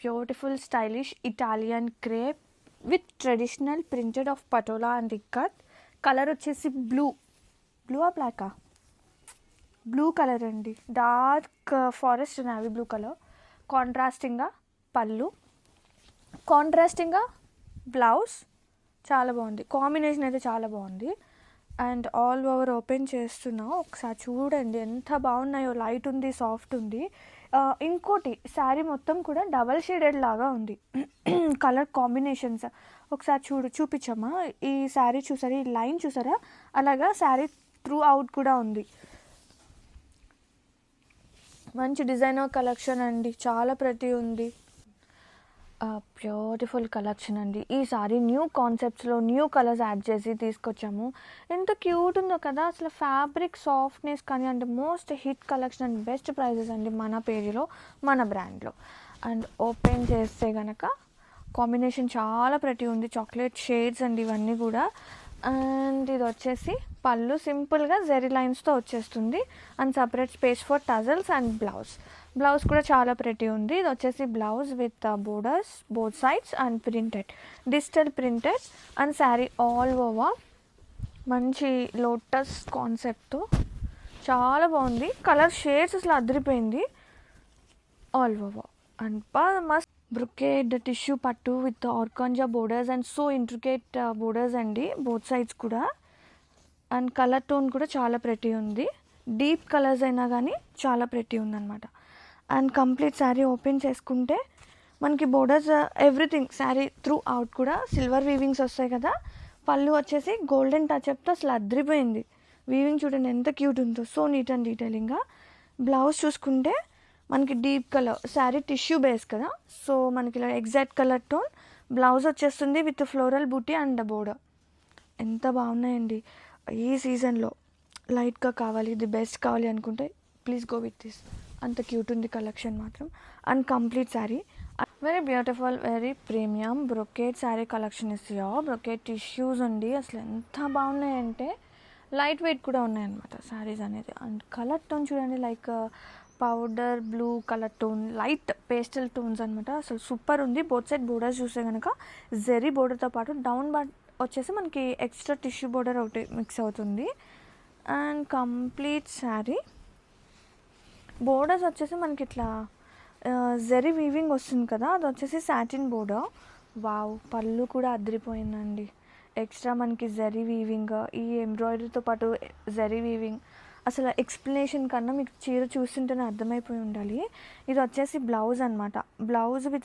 Beautiful stylish Italian crepe with traditional printed of patola and ikat. Colour వచ్చేసి blue బ్లాకా, blue colour అండి, dark forest navy blue colour. కాంట్రాస్టింగ్గా పళ్ళు, కాంట్రాస్టింగ్గా బ్లౌజ్. చాలా బాగుంది, కాంబినేషన్ అయితే చాలా బాగుంది. అండ్ ఆల్ ఓవర్ ఓపెన్ చేస్తున్నా, ఒకసారి చూడండి ఎంత బాగున్నాయో. లైట్ ఉంది, సాఫ్ట్ ఉంది. ఇంకోటి శారీ మొత్తం కూడా డబల్ షేడెడ్ లాగా ఉంది కలర్ కాంబినేషన్స్. ఒకసారి చూపించమ్మా. ఈ శారీ చూసారా, ఈ లైన్ చూసారా, అలాగా శారీ త్రూ అవుట్ కూడా ఉంది. మంచి డిజైనర్ కలెక్షన్ అండి, చాలా ప్రతి ఉంది. బ్యూటిఫుల్ కలెక్షన్ అండి. ఈ సారీ న్యూ కాన్సెప్ట్స్లో న్యూ కలర్స్ యాడ్ చేసి తీసుకొచ్చాము. ఎంత క్యూట్ ఉందో కదా అసలు. ఫ్యాబ్రిక్ సాఫ్ట్నెస్ కానీ and most hit collection and best prices అండి మన పేజీలో, మన బ్రాండ్లో. అండ్ ఓపెన్ చేస్తే కనుక కాంబినేషన్ చాలా ప్రతి ఉంది, చాక్లెట్ షేడ్స్ అండి ఇవన్నీ కూడా. అండ్ ఇది వచ్చేసి పళ్ళు సింపుల్గా జెరీ లైన్స్తో వచ్చేస్తుంది. And separate space for tassels and blouse కూడా చాలా ప్రెటీ ఉంది. ఇది వచ్చేసి blouse with borders both sides and printed, digital printed. And sari all over మంచి లోటస్ కాన్సెప్ట్తో చాలా బాగుంది. కలర్ షేడ్స్ అసలు అదిరిపోయింది all over. And must brocade tissue pattu with organza borders and so intricate borders అండి బోత్ సైడ్స్ కూడా. అండ్ కలర్ టోన్ కూడా చాలా ప్రెటీ ఉంది, డీప్ కలర్స్ అయినా కానీ చాలా ప్రెటీ ఉందన్నమాట. అండ్ కంప్లీట్ శారీ ఓపెన్ చేసుకుంటే మనకి borders everything sari through out కూడా సిల్వర్ వీవింగ్స్ వస్తాయి కదా. పళ్ళు వచ్చేసి గోల్డెన్ టచ్అప్తో అసలు అద్రిపోయింది. వీవింగ్ చూడండి ఎంత క్యూట్ ఉందో, సో నీట్ అండ్ డీటెయిలింగ్గా. బ్లౌజ్ చూసుకుంటే మనకి deep colour, saree tissue base కదా, సో మనకి ఇలా ఎగ్జాక్ట్ కలర్ టోన్. బ్లౌజ్ వచ్చేస్తుంది విత్ ఫ్లోరల్ బూటీ అండ్ బోర్డర్. ఎంత బాగున్నాయండి. ఈ సీజన్లో లైట్గా కావాలి, ది బెస్ట్ కావాలి అనుకుంటే ప్లీజ్ గో విత్ దిస్. అంత క్యూట్ ఉంది కలెక్షన్ మాత్రం. And complete sari very beautiful, very premium brocade sari collection ఇస్యా. బ్రొకేట్ టిష్యూస్ అండి, అసలు ఎంత బాగున్నాయంటే లైట్ వెయిట్ కూడా ఉన్నాయన్నమాట శారీస్ అనేది. అండ్ కలర్ టోన్ చూడండి, like powder blue colour tone, light pastel tones అనమాట. అసలు సూపర్ ఉంది. బోత్ సైడ్ బోర్డర్స్ చూస్తే కనుక జెరీ బోర్డర్తో పాటు డౌన్ వచ్చేసి మనకి ఎక్స్ట్రా టిష్యూ బోర్డర్ ఒకటి మిక్స్ అవుతుంది. అండ్ కంప్లీట్ శారీ బోర్డర్స్ వచ్చేసి మనకి ఇట్లా జెరీ వీవింగ్ వస్తుంది కదా, అది వచ్చేసి సాటిన్ బోర్డర్. వావ్, పళ్ళు కూడా అదిరిపోయిందండి. ఎక్స్ట్రా మనకి జెరీ వీవింగ్, ఈ ఎంబ్రాయిడరీతో పాటు జెరీ వీవింగ్. అసలు ఎక్స్ప్లెనేషన్ కన్నా మీకు చీర చూస్తుంటేనే అర్థమైపోయి ఉండాలి. ఇది వచ్చేసి బ్లౌజ్ అనమాట. Blouse with